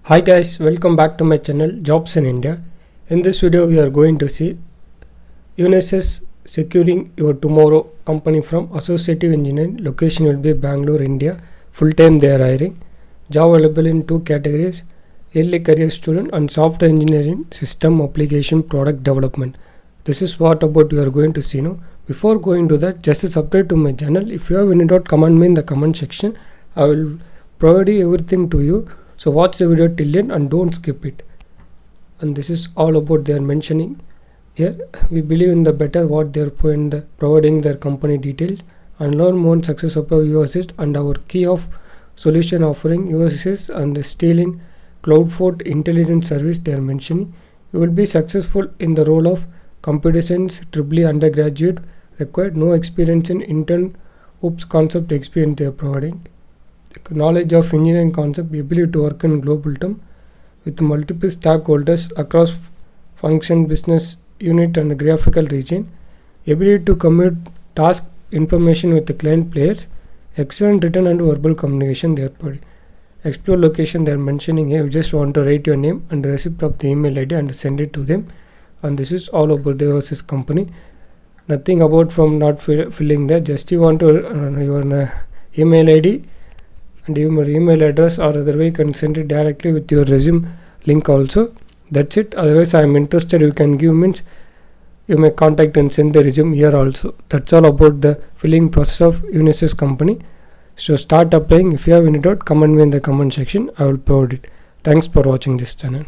Hi guys, welcome back to my channel Jobs in India. In this video we are going to see Unisys securing your tomorrow company from associative engineering. Location will be Bangalore, India. Full time they are hiring. Job available in two categories: early career student and software engineering, system application product development. This is what about we are going to see now. Before going to that, just subscribe to my channel. If you have any doubt, comment me in the comment section. I will provide everything to you. So watch the video till end and don't skip it. And this is all about they are mentioning here. We believe in the better what they are providing their company details and learn more success of Unisys and our key of solution offering Unisys and still in cloud intelligence service they are mentioning. You will be successful in the role of computer science EEE undergraduate required no experience in intern concept experience they are providing. Knowledge of engineering concept, ability to work in global term with multiple stakeholders across function, business unit and graphical region, ability to commute task information with the client players, excellent written and verbal communication therefore. Explore location they are mentioning here. You just want to write your name and receipt of the email ID and send it to them, and this is all about the Infosys company. Nothing about from not filling there, just you want to your email ID and your email address, or otherwise you can send it directly with your resume link also. That's it. Otherwise I am interested, you can give means you may contact and send the resume here also. That's all about the filling process of Unisys company. So start applying. If you have any doubt, comment me in the comment section. I will provide it. Thanks for watching this channel.